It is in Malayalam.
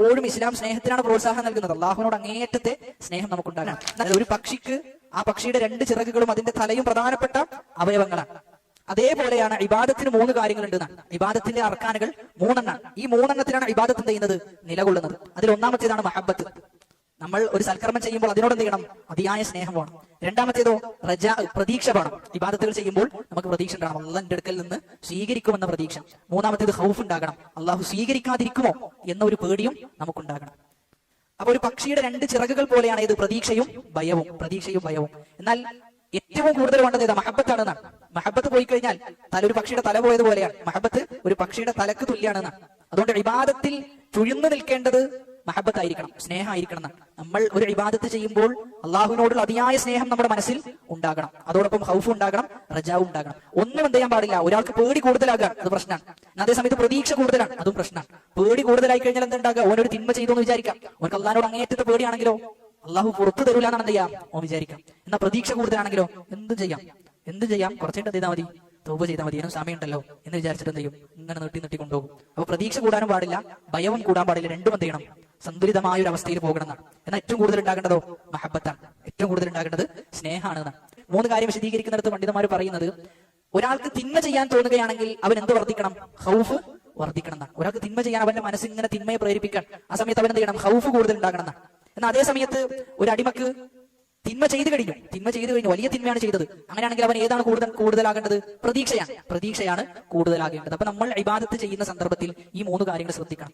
എപ്പോഴും ഇസ്ലാം സ്നേഹത്തിനാണ് പ്രോത്സാഹനം നൽകുന്നത്. അള്ളാഹുവിനോട് അങ്ങേയറ്റത്തെ സ്നേഹം നമുക്കുണ്ടാകണം. എന്നാൽ ഒരു പക്ഷിക്ക് ആ പക്ഷിയുടെ 2 ചിറകുകളും അതിന്റെ തലയും പ്രധാനപ്പെട്ട അവയവങ്ങളാണ്. അതേപോലെയാണ് ഇബാദത്തിന് 3 കാര്യങ്ങളുണ്ട്. ഇബാദത്തിന്റെ അർക്കാനുകൾ 3 ഈ 3 ഇബാദത്ത് ചെയ്യുന്നത് നിലകൊള്ളുന്നത്. അതിൽ ഒന്നാമത്തേതാണ് മഹബത്ത്. നമ്മൾ ഒരു സൽക്കർമ്മം ചെയ്യുമ്പോൾ അതിനോട് എന്ത് ചെയ്യണം? അതിയായ സ്നേഹം വേണം. രണ്ടാമത്തേതോ റജാ, പ്രതീക്ഷ വേണം. ഇബാദത്തുകൾ ചെയ്യുമ്പോൾ നമുക്ക് പ്രതീക്ഷ ഉണ്ടാകണം, അള്ളാഹുവിന്റെ അടുക്കൽ നിന്ന് സ്വീകരിക്കുമെന്ന പ്രതീക്ഷ. മൂന്നാമത്തേത് ഖൗഫ് ഉണ്ടാകണം, അള്ളാഹു സ്വീകരിക്കാതിരിക്കുമോ എന്ന ഒരു പേടിയും നമുക്കുണ്ടാകണം. അപ്പൊ ഒരു പക്ഷിയുടെ 2 ചിറകുകൾ പോലെയാണ് ഇത് പ്രതീക്ഷയും ഭയവും. എന്നാൽ ഏറ്റവും കൂടുതൽ വേണ്ടത് ഏതാ? മഹബത്താണ്. മഹബത്ത് പോയി കഴിഞ്ഞാൽ ഒരു പക്ഷിയുടെ തല പോയതുപോലെയാണ്. മഹബത്ത് ഒരു പക്ഷിയുടെ തലക്ക് തുല്യാണെന്നാണ്. അതുകൊണ്ട് ഇബാദത്തിൽ ചുഴിഞ്ഞു നിൽക്കേണ്ടത് മഹബത്തായിരിക്കണം, സ്നേഹമായിരിക്കണം. നമ്മൾ ഒരു ഇബാദത്ത് ചെയ്യുമ്പോൾ അള്ളാഹുവിനോടുള്ള അതിയായ സ്നേഹം നമ്മുടെ മനസ്സിൽ ഉണ്ടാകണം. അതോടൊപ്പം ഖൗഫ് ഉണ്ടാകണം, റജാവും ഉണ്ടാകണം. ഒന്നും എന്ത് ചെയ്യാൻ പാടില്ല. ഒരാൾക്ക് പേടി കൂടുതലാകാൻ അത് പ്രശ്നമാണ്. അതേസമയത്ത് പ്രതീക്ഷ കൂടുതലാണ്, അതും പ്രശ്നമാണ്. പേടി കൂടുതലായി കഴിഞ്ഞാൽ എന്തുണ്ടാകുക? ഓനൊരു തിന്മ ചെയ്തു എന്ന് വിചാരിക്കാം. ഓർക്ക് അള്ളാഹിനോട് അങ്ങേറ്റത്തെ പേടിയാണെങ്കിലോ അള്ളാഹു പുറത്തു തരൂല എന്നാണ് എന്ത് ചെയ്യാം ഓ വിചാരിക്കാം. എന്നാൽ പ്രതീക്ഷ കൂടുതലാണെങ്കിലോ എന്ത് ചെയ്യാം, കുറച്ചായിട്ട് എന്ത് ചെയ്താൽ മതി, തൗബ ചെയ്താൽ മതി, അതിനും സമയമുണ്ടല്ലോ എന്ന് വിചാരിച്ചിട്ട് എന്ത് ചെയ്യും? ഇങ്ങനെ നീട്ടി കൊണ്ടുപോകും. അപ്പൊ പ്രതീക്ഷ കൂടാനും പാടില്ല, ഭയവും കൂടാൻ പാടില്ല. രണ്ടും എന്ത് ചെയ്യണം? സന്തുലിതമായ ഒരു അവസ്ഥയിൽ പോകണം എന്നാണ്. എന്നാൽ ഏറ്റവും കൂടുതൽ ഉണ്ടാകേണ്ടതോ മഹബത്താണ്, ഏറ്റവും കൂടുതൽ ഉണ്ടാകേണ്ടത് സ്നേഹമാണ് എന്നാണ്. 3 കാര്യം വിശദീകരിക്കുന്നിടത്ത് പണ്ഡിതന്മാർ പറയുന്നത്, ഒരാൾക്ക് തിന്മ ചെയ്യാൻ തോന്നുകയാണെങ്കിൽ അവൻ എന്ത് വർദ്ധിക്കണം? ഖൗഫ് വർദ്ധിക്കണം എന്നാണ്. ഒരാൾക്ക് തിന്മ ചെയ്യാൻ അവന്റെ മനസ്സിൽ ഇങ്ങനെ തിന്മയെ പ്രേരിപ്പിക്കാൻ ആ സമയത്ത് അവൻ എന്ത് ചെയ്യണം? ഖൗഫ് കൂടുതൽ ഉണ്ടാകണം എന്നാണ്. എന്നാൽ അതേ സമയത്ത് ഒരു അടിമക്ക് തിന്മ ചെയ്തു കഴിഞ്ഞു, വലിയ തിന്മയാണ് ചെയ്തത്. അങ്ങനെയാണെങ്കിൽ അവൻ ഏതാണ് കൂടുതലാകേണ്ടത്? പ്രതീക്ഷയാണ് കൂടുതലാകേണ്ടത്. അപ്പൊ നമ്മൾ ഇബാദത്ത് ചെയ്യുന്ന സന്ദർഭത്തിൽ ഈ 3 കാര്യങ്ങൾ ശ്രദ്ധിക്കണം.